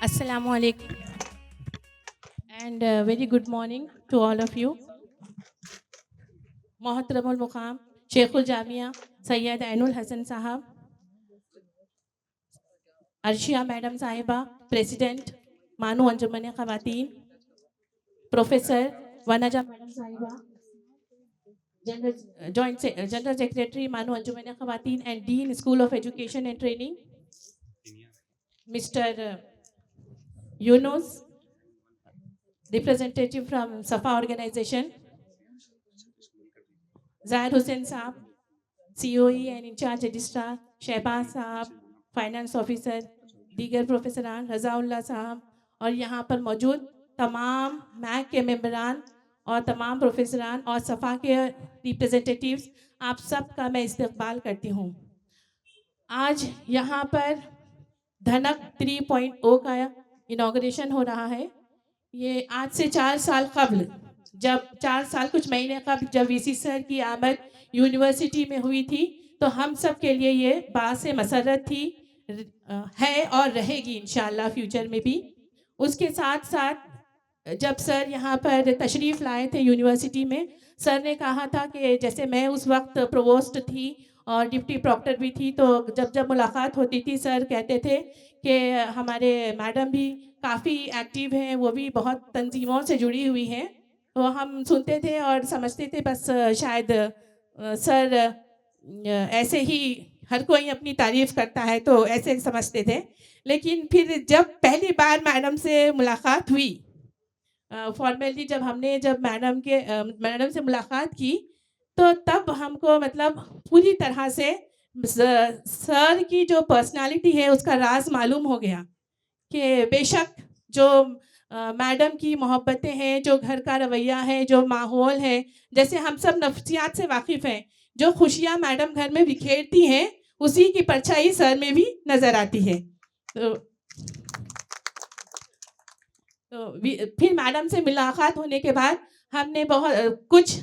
Assalamu alaikum and very good morning to all of you. Mohtram al-Muqam, Sheikhul Jamia, Sayyid Ainul Hasan Sahab, Arshia Madam Sahiba, President, Manu Anjumane Khawateen, Professor Vanaja Madam Sahiba, General Secretary Manu Anjumane Khawateen and Dean School of Education and Training, Mr. Yunus, representative from Safa organization, Zahir Hussain Saab, COE and in-charge registrar, Shahbaz साहब, finance officer, दीगर प्रोफेसरान, रज़ाउल्लाह साहब और यहाँ पर मौजूद तमाम Mac के मेंबरान और तमाम प्रोफेसरान और सफ़ा के रिप्रेजेंटेटिव्स, आप सब का मैं इस्तकबाल करती हूँ। आज यहाँ पर धनक 3.0 का इनॉग्रेशन हो रहा है। ये आज से 4 साल कबल, जब 4 साल कुछ महीने कबल जब वीसी सर की आमद यूनिवर्सिटी में हुई थी, तो हम सब के लिए ये बात मसरत थी, है और रहेगी इंशाअल्लाह फ्यूचर में भी। उसके साथ साथ जब सर यहाँ पर तशरीफ़ लाए थे यूनिवर्सिटी में, सर ने कहा था कि जैसे मैं उस वक्त प्रोवोस्ट थी और डिप्टी प्रॉक्टर भी थी, तो जब मुलाकात होती थी सर कहते थे कि हमारे मैडम भी काफ़ी एक्टिव हैं, वो भी बहुत तंजीमों से जुड़ी हुई हैं। तो हम सुनते थे और समझते थे बस शायद सर ऐसे ही हर कोई अपनी तारीफ़ करता है, तो ऐसे समझते थे। लेकिन फिर जब पहली बार मैडम से मुलाकात हुई, फॉर्मली जब मैडम से मुलाकात की, तो तब हमको मतलब पूरी तरह से सर की जो पर्सनालिटी है उसका राज मालूम हो गया कि बेशक जो मैडम की मोहब्बतें हैं, जो घर का रवैया है, जो माहौल है, जैसे हम सब नफ्सियात से वाकिफ़ हैं, जो खुशियाँ मैडम घर में बिखेरती हैं, उसी की परछाई सर में भी नज़र आती है। तो फिर मैडम से मुलाकात होने के बाद हमने बहुत कुछ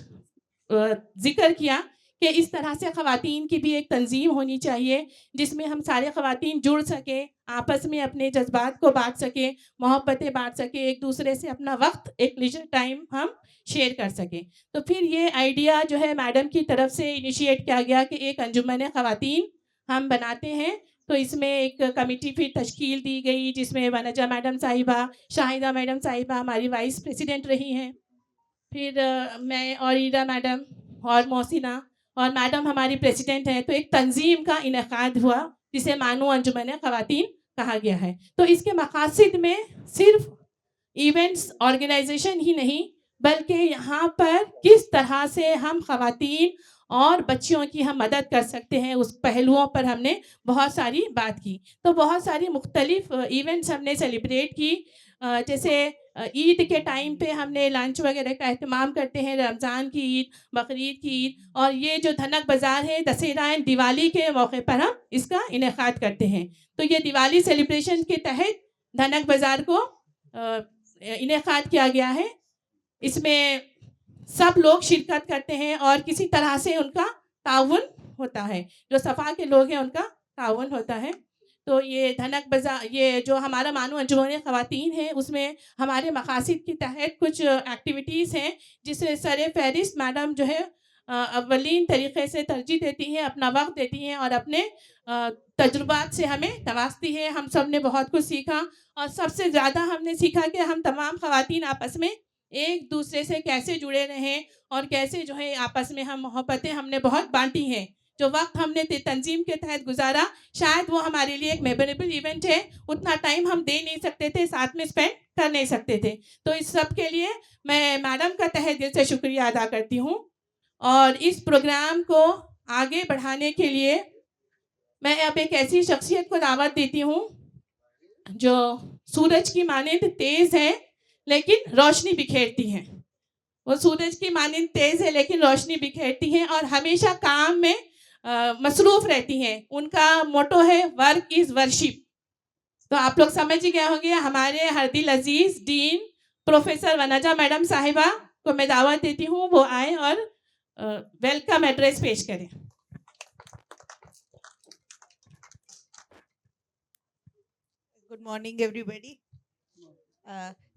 ज़िक्र किया कि इस तरह से ख़वातीन की भी एक तंजीम होनी चाहिए, जिसमें हम सारे ख़वातीन जुड़ सकें, आपस में अपने जज्बात को बांट सकें, मोहब्बतें बांट सकें, एक दूसरे से अपना वक्त, एक लीजर टाइम हम शेयर कर सकें। तो फिर ये आइडिया जो है मैडम की तरफ से इनिशिएट किया गया कि एक अंजुमन ख़वातीन हम बनाते हैं। तो इसमें एक कमेटी फिर तश्कील दी गई, जिसमें वनजा मैडम साहिबा, शाहिदा मैडम साहिबा हमारी वाइस प्रेसिडेंट रही हैं, फिर मैं और ईरा मैडम और मोहसिना और मैडम हमारी प्रेसिडेंट हैं। तो एक तंजीम का इनेकाद हुआ जिसे मानू अंजुमन ख़वातीन कहा गया है। तो इसके मकासद में सिर्फ इवेंट्स ऑर्गेनाइजेशन ही नहीं, बल्कि यहाँ पर किस तरह से हम ख़वातीन और बच्चियों की हम मदद कर सकते हैं, उस पहलुओं पर हमने बहुत सारी बात की। तो बहुत सारी मुख्तलिफ इवेंट्स हमने सेलिब्रेट की, जैसे ईद के टाइम पे हमने लंच वगैरह का एहतमाम करते हैं, रमज़ान की ईद, बकरीद की ईद, और ये जो धनक बाज़ार है दशहरा एंड दिवाली के मौके पर हम इसका इनेकाद करते हैं। तो ये दिवाली सेलिब्रेशन के तहत धनक बाज़ार को इनेकाद किया गया है। इसमें सब लोग शिरकत करते हैं और किसी तरह से उनका ताउन होता है, जो सफ़ा के लोग हैं उनका ताउन होता है। तो ये धनक बाज़ार, ये जो हमारा मानू अंजुमन ख़वातीन है, उसमें हमारे मकासद के तहत कुछ एक्टिविटीज़ हैं, जिसे सर फहरिस्त मैडम जो है अव्वलीन तरीक़े से तरजीह देती हैं, अपना वक्त देती हैं और अपने तजुर्बात से हमें नवाजती है। हम सब ने बहुत कुछ सीखा और सबसे ज़्यादा हमने सीखा कि हम तमाम ख़वातीन आपस में एक दूसरे से कैसे जुड़े रहें और कैसे जो है आपस में हम मोहब्बतें हमने बहुत बांटी हैं। जो वक्त हमने तंजीम के तहत गुजारा, शायद वो हमारे लिए एक मेमोरेबल इवेंट है। उतना टाइम हम दे नहीं सकते थे, साथ में स्पेंड कर नहीं सकते थे। तो इस सब के लिए मैं मैडम का तहे दिल से शुक्रिया अदा करती हूँ। और इस प्रोग्राम को आगे बढ़ाने के लिए میں اب ایک ایسی شخصیت کو دعوت دیتی ہوں جو سورج کی مانند تیز ہے لیکن روشنی بکھیرتی ہیں. وہ سورج کی مانند تیز ہے لیکن روشنی بکھیرتی ہیں اور ہمیشہ کام میں مصروف رہتی ہیں. ان کا موٹو ہے ورک از ورشپ. تو آپ لوگ سمجھ ہی گئے ہوں گے. ہمارے ہر دل عزیز ڈین پروفیسر ونجا میڈم صاحبہ کو میں دعوت دیتی ہوں وہ آئیں اور ویلکم ایڈریس پیش کریں. Good morning, everybody.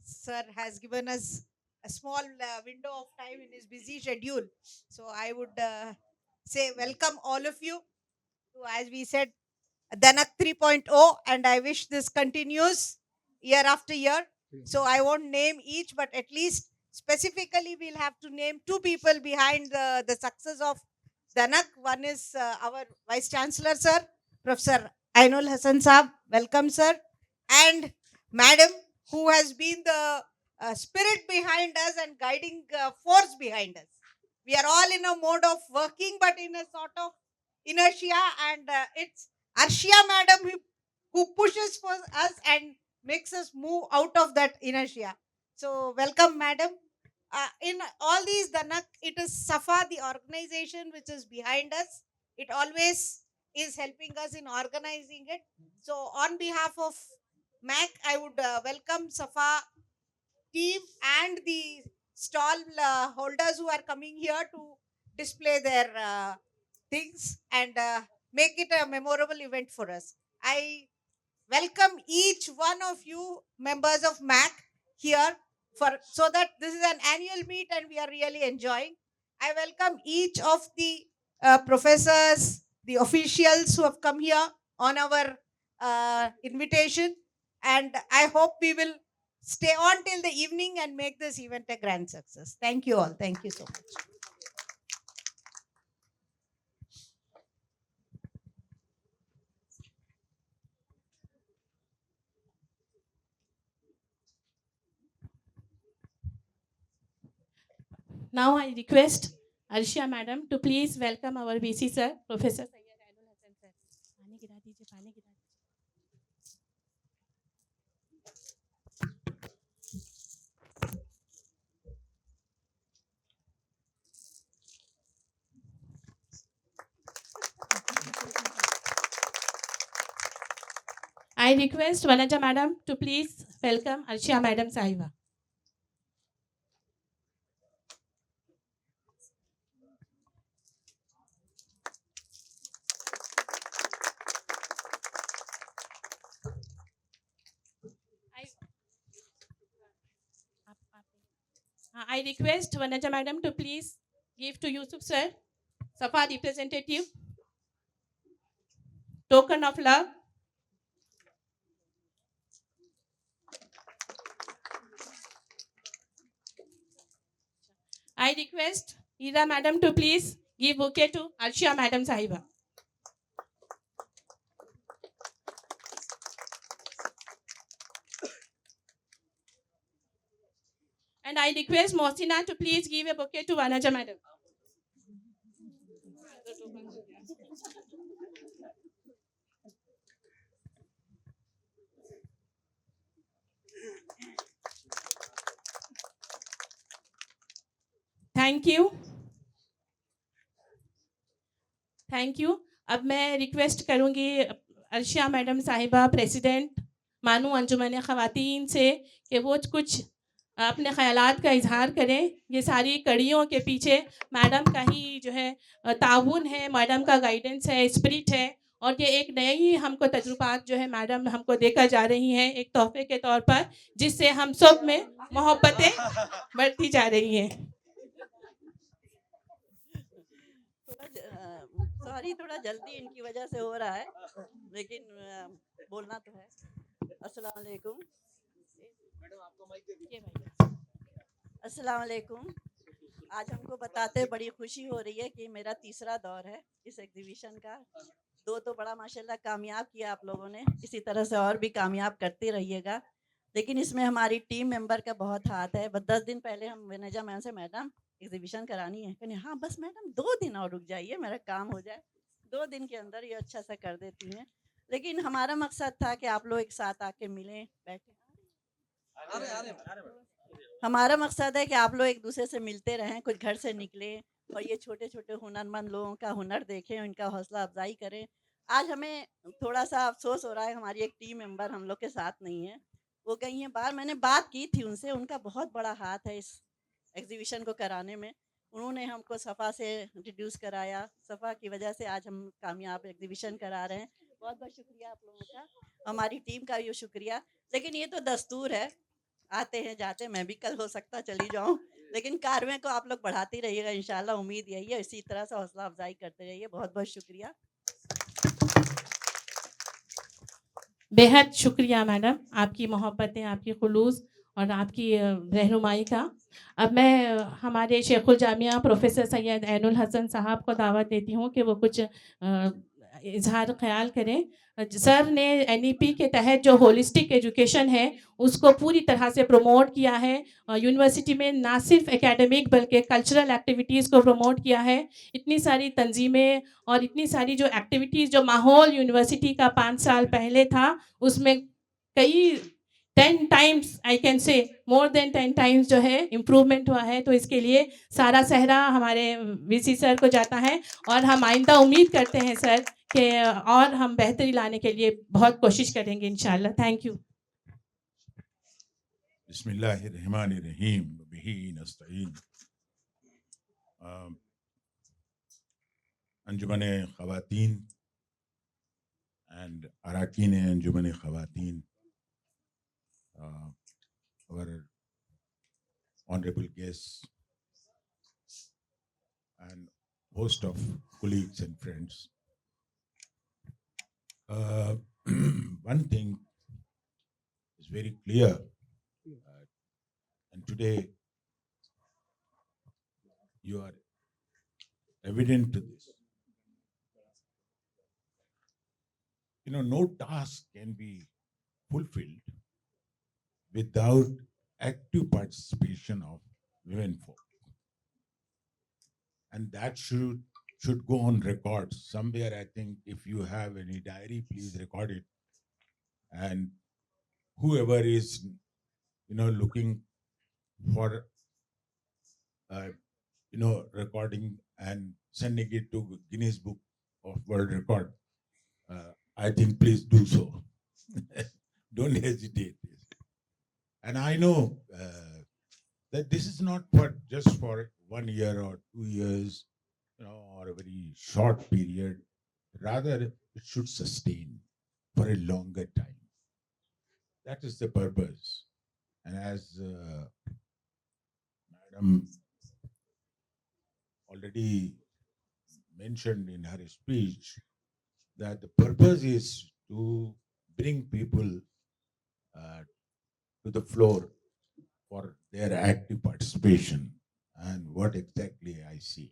Sir has given us a small window of time in his busy schedule. So I would say welcome all of you to, as we said, Danak 3.0, and I wish this continues year after year. So I won't name each, but at least specifically we'll have to name two people behind the success of Danak. One is our Vice Chancellor, sir, Professor Ainul Hassan Saab. Welcome, sir. And Madam, who has been the spirit behind us and guiding force behind us. We are all in a mode of working, but in a sort of inertia, and it's Arshia Madam who pushes for us and makes us move out of that inertia. So, welcome, Madam. In all these Danak, it is Safa, the organization which is behind us. It always is helping us in organizing it. So, on behalf of MAC, I would welcome Safa team and the stall holders who are coming here to display their things and make it a memorable event for us. I welcome each one of you members of MAC here for so that this is an annual meet and we are really enjoying. I welcome each of the professors, the officials who have come here on our invitation, and I hope we will stay on till the evening and make this event a grand success. Thank you all. Thank you so much. Now I request Arshia Madam to please welcome our VC sir, Professor Sayyid Ainul Hassan sir. पानी गिरा दीजिए, पानी गिरा दीजिए. I request Vanaja Madam to please welcome Arshia Madam Sahiba. I request Vanaja Madam to please give to Yusuf sir, Safa representative, token of love. I request Ira Madam to please give bouquet to Arshia Madam Sahiba. And I request Mohsina to please give a bouquet to Vanaja Madam. Thank you. Thank you. अब मैं request करूंगी Arshia madam साहिबा president मानू अंजुमन ख़वातीन से कि वो कुछ अपने ख़यालात का इजहार करें. ये सारी कड़ियों के पीछे मैडम का ही जो है ताउन है, मैडम का गाइडेंस है, स्पिरिट है, और ये एक नए ही हमको तजुर्बात जो है मैडम हमको देकर जा रही हैं एक तोहफे के तौर पर, जिससे हम सब में मोहब्बतें बढ़ती जा रही हैं. सॉरी, थोड़ा जल्दी इनकी वजह से हो रहा है, लेकिन बोलना तो है. अस्सलाम वालेकुम. अस्सलाम वालेकुम. आज हमको बताते बड़ी खुशी हो रही है कि मेरा तीसरा दौर है इस एग्जीबिशन का. 2 तो बड़ा माशाल्लाह कामयाब किया आप लोगों ने, इसी तरह से और भी कामयाब करते रहिएगा. लेकिन इसमें हमारी टीम मेंबर का बहुत हाथ है. बस 10 दिन पहले हम मैनेजर मैम से मैडम एग्जीबिशन करानी है, कहने हाँ बस मैडम 2 दिन और रुक जाइए, मेरा काम हो जाए. 2 دن کے اندر یہ اچھا سا کر دیتی ہیں. لیکن ہمارا مقصد تھا کہ آپ لوگ ایک ساتھ آ کے ملیں بیٹھیں. ہمارا مقصد ہے کہ آپ لوگ ایک دوسرے سے ملتے رہیں, کچھ گھر سے نکلیں اور یہ چھوٹے چھوٹے ہنرمند لوگوں کا ہنر دیکھیں, ان کا حوصلہ افزائی کریں. آج ہمیں تھوڑا سا افسوس ہو رہا ہے, ہماری ایک ٹیم ممبر ہم لوگ کے ساتھ نہیں ہے, وہ گئی ہیں باہر. میں نے بات کی تھی ان سے, ان کا بہت بڑا ہاتھ ہے اس ایگزیبیشن کو کرانے میں. انہوں نے ہم کو صفا سے انٹروڈیوس کرایا, صفا کی وجہ سے آج ہم کامیاب ایگزیبیشن کرا رہے ہیں. بہت بہت شکریہ آپ لوگوں کا, ہماری ٹیم کا بھی شکریہ. لیکن یہ تو دستور ہے, آتے ہیں جاتے ہیں, میں بھی کل ہو سکتا چلی جاؤں, لیکن کارویں کو آپ لوگ بڑھاتی رہیے گا انشاءاللہ. امید یہی ہے, اسی طرح سے حوصلہ افزائی کرتے رہیے. بہت بہت شکریہ. बेहद शुक्रिया मैडम, आपकी मोहब्बतें, आपकी खुलूस और आपकी रहनुमाई का. अब मैं हमारे शेखुल जामिया प्रोफेसर सैयद ऐनुल हसन साहब को दावत देती हूँ कि वो कुछ इजहार ख्याल करें. सर ने NEP के तहत जो होलिस्टिक एजुकेशन है उसको पूरी तरह से प्रमोट किया है. यूनिवर्सिटी में ना सिर्फ एकेडमिक बल्कि कल्चरल एक्टिविटीज़ को प्रमोट किया है. इतनी सारी तंजीमें और इतनी सारी जो एक्टिविटीज़, जो माहौल यूनिवर्सिटी का 5 साल पहले था, उसमें कई 10 times, I can say more than 10 times जो है इम्प्रूवमेंट हुआ है. तो इसके लिए सारा सहरा हमारे VC सर को जाता है और हम आइंदा उम्मीद करते हैं सर कि और हम बेहतरी लाने के लिए बहुत कोशिश करेंगे इंशाल्लाह. Thank you. बिस्मिल्लाहिर्रहमानिर्रहीम बिही नस्तईन. अंजुमन ख़वातीन and Arakin Anjuman Khawateen, our honorable guests and host of colleagues and friends. One thing is very clear, and today you are evident to this. You know, no task can be fulfilled without active participation of women folk. And that should go on record. Somewhere, I think, if you have any diary, please record it. And whoever is, looking for, recording and sending it to Guinness Book of World Record, I think please do so. Don't hesitate. And I know that this is not just for 1 year or 2 years, or a very short period. Rather, it should sustain for a longer time. That is the purpose. And as Madam already mentioned in her speech, that the purpose is to bring people to the floor for their active participation, and what exactly I see.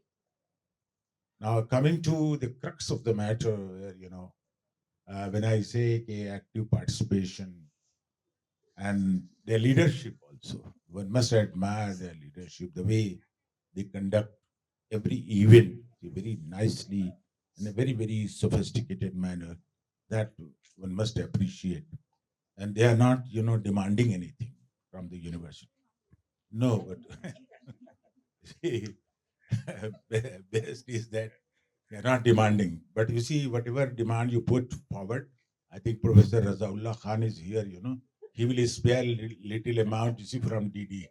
Now, coming to the crux of the matter, where, when I say active participation and their leadership also, one must admire their leadership, the way they conduct every event very nicely in a very, very sophisticated manner. That one must appreciate. And they are not, demanding anything from the university. No, but best is that they are not demanding. But you see, whatever demand you put forward, I think Professor Razaullah Khan is here, he will spare little amount, you see, from DD.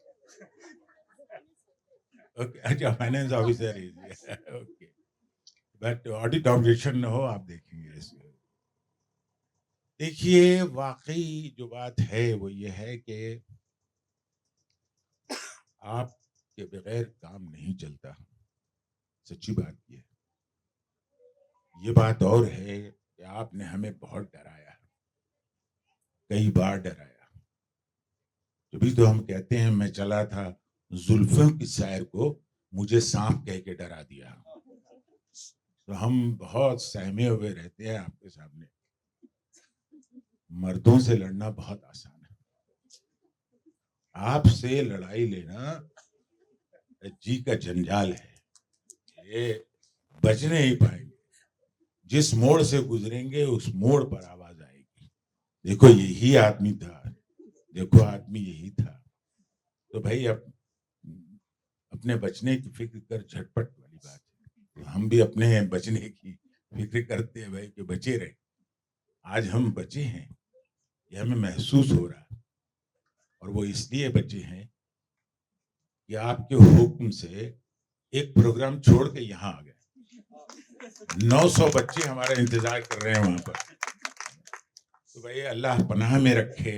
Okay, finance officer is here. Okay. But audit objection no, आप देखेंगे इसमें. देखिए, वाकई जो बात है वो ये है कि आपके बगैर काम नहीं चलता. सच्ची बात ये बात और है कि आपने हमें बहुत डराया, कई बार डराया. तभी तो हम कहते हैं, मैं चला था जुल्फों की सैर को, मुझे सांप कह के डरा दिया. तो हम बहुत सहमे हुए रहते हैं आपके सामने. मर्दों से लड़ना बहुत आसान है, आपसे लड़ाई लेना जी का जंजाल है. ये बच नहीं पाएंगे. جس موڑ سے گزریں گے اس موڑ پر آواز آئے گی, دیکھو یہی آدمی تھا, دیکھو آدمی یہی تھا. تو بھائی اب اپنے بچنے کی فکر کر, جھٹپٹ والی بات ہے. ہم بھی اپنے بچنے کی فکر کرتے ہیں بھائی کہ بچے رہے. آج ہم بچے ہیں, یہ ہمیں محسوس ہو رہا, اور وہ اس لیے بچے ہیں کہ آپ کے حکم سے ایک پروگرام چھوڑ کے یہاں آ گئے. 900 بچے ہمارا انتظار کر رہے ہیں وہاں پر. تو بھائی اللہ پناہ میں رکھے.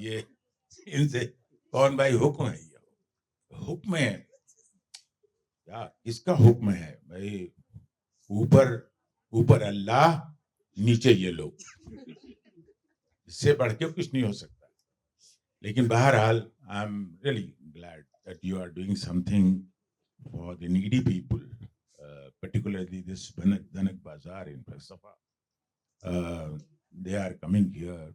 یہ ان سے کون بھائی حکم ہے, یہ حکم ہے کیا, کس کا حکم ہے بھائی؟ اوپر اللہ, نیچے یہ لوگ. اس سے بڑھ کے کچھ نہیں ہو سکتا. لیکن بہرحال I am really glad that you are doing something for the needy people, particularly this Dhanak Bazaar in Falsafa. They are coming here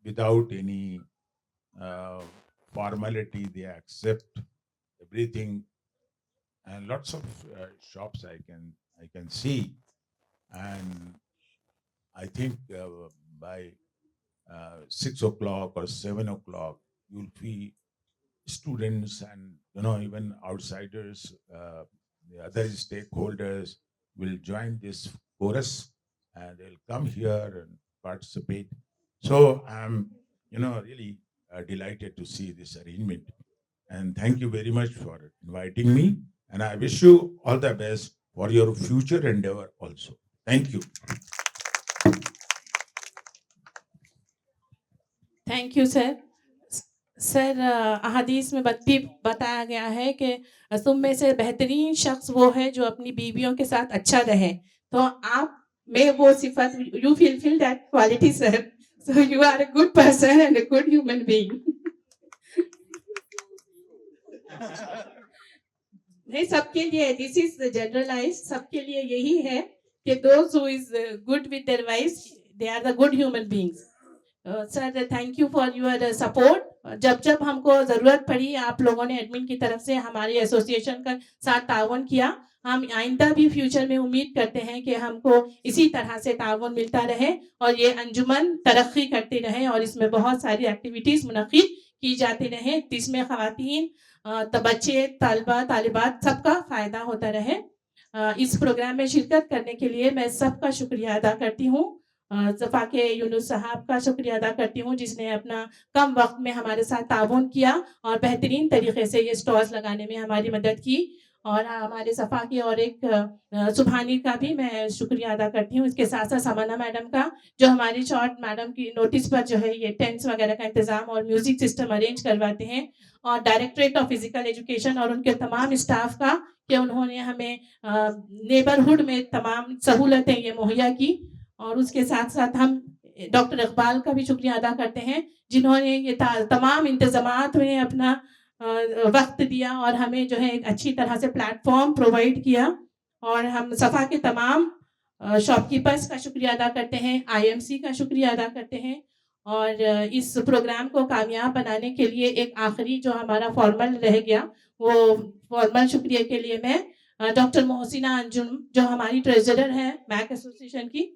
without any formality. They accept everything, and lots of shops I can see, and I think by 6 o'clock or 7 o'clock you'll see students and even outsiders, the other stakeholders will join this chorus and they'll come here and participate. So I'm really delighted to see this arrangement, and thank you very much for inviting me, and I wish you all the best for your future endeavor also. Thank you. Thank you sir. Sir अहादीस में भी बताया गया है कि तुम में से बेहतरीन शख्स वो है जो अपनी बीवियों के साथ अच्छा रहे. तो आप में वो सिफत, you fulfil that quality sir. So you are a good person and a good human being. नहीं, सबके लिए दिस इज जनरलाइज, सबके लिए यही है कि those who is good with their wifes they are the good human beings. Sir thank you for your support. जब हमको ज़रूरत पड़ी आप लोगों ने एडमिन की तरफ से हमारी एसोसिएशन का साथ ताउन किया. हम आइंदा भी फ्यूचर में उम्मीद करते हैं कि हमको इसी तरह से ताउन मिलता रहे और ये अंजुमन तरक्की करती रहे और इसमें बहुत सारी एक्टिविटीज़ मुनक़िद की जाती रहें जिसमें ख़वातीन, बच्चे, तलबा, तालिबात सबका फ़ायदा होता रहे. इस प्रोग्राम में शिरकत करने के लिए मैं सबका शुक्रिया अदा करती हूँ. ज़फ़ा के यूनुस साहब का शुक्रिया अदा करती हूँ जिसने अपना कम वक्त में हमारे साथ ताउन किया और बेहतरीन तरीके से ये स्टॉल्स लगाने में हमारी मदद की. और हमारे ज़फ़ा की और एक सुबहानी का भी मैं शुक्रिया अदा करती हूँ. इसके साथ साथ समाना मैडम का जो हमारी शॉर्ट मैडम की नोटिस पर जो है ये टेंट्स वगैरह का इंतज़ाम और म्यूज़िक सिस्टम अरेंज करवाते हैं. और डायरेक्टरेट ऑफ फिज़िकल एजुकेशन और उनके तमाम स्टाफ का कि उन्होंने हमें नेबरहुड में तमाम सहूलतें ये मुहैया की. और उसके साथ साथ हम डॉक्टर इकबाल का भी शुक्रिया अदा करते हैं जिन्होंने ये तमाम इंतज़ामात में अपना वक्त दिया और हमें जो है एक अच्छी तरह से प्लेटफॉर्म प्रोवाइड किया. और हम सफ़ा के तमाम शॉपकीपर्स का शुक्रिया अदा करते हैं, IMC का शुक्रिया अदा करते हैं. और इस प्रोग्राम को कामयाब बनाने के लिए एक आखिरी जो हमारा फॉर्मल रह गया वो फॉर्मल शुक्रिया के लिए मैं डॉक्टर मोहसिना अंजुम जो हमारी ट्रेजरर है मैक एसोसिएशन की,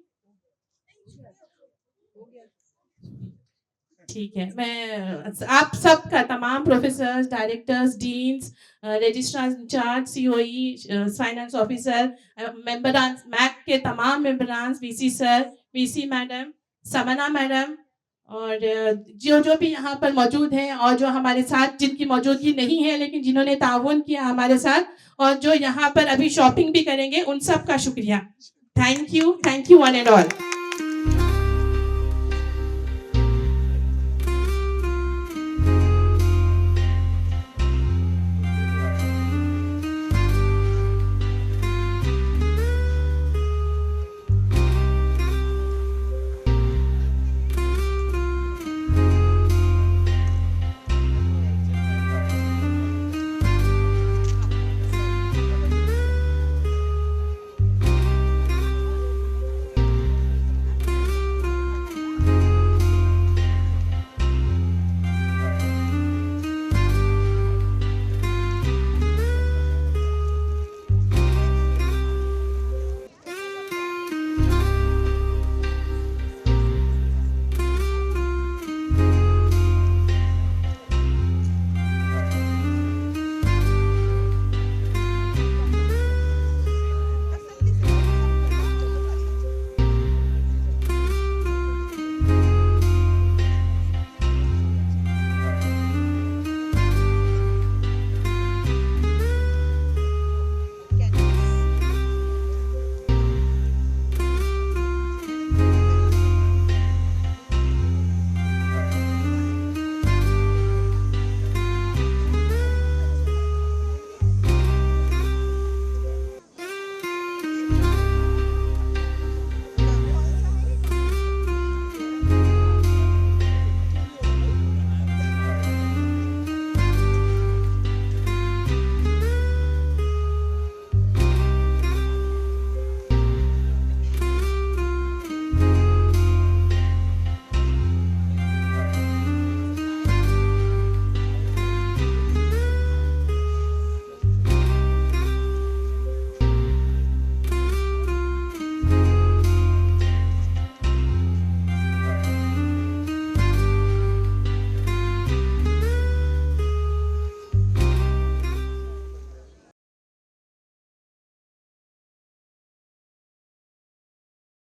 ठीक है, मैं आप सब का तमाम professors, directors, deans, registrar incharge, COE, finance officer, मेंबरान मैक के तमाम मेंबरान, VC sir, VC madam, Samna madam और जो भी यहाँ पर मौजूद हैं और जो हमारे साथ जिनकी मौजूदगी नहीं है लेकिन जिन्होंने ताउन किया हमारे साथ और जो यहाँ पर अभी शॉपिंग भी करेंगे उन सब का शुक्रिया. Thank you one and all.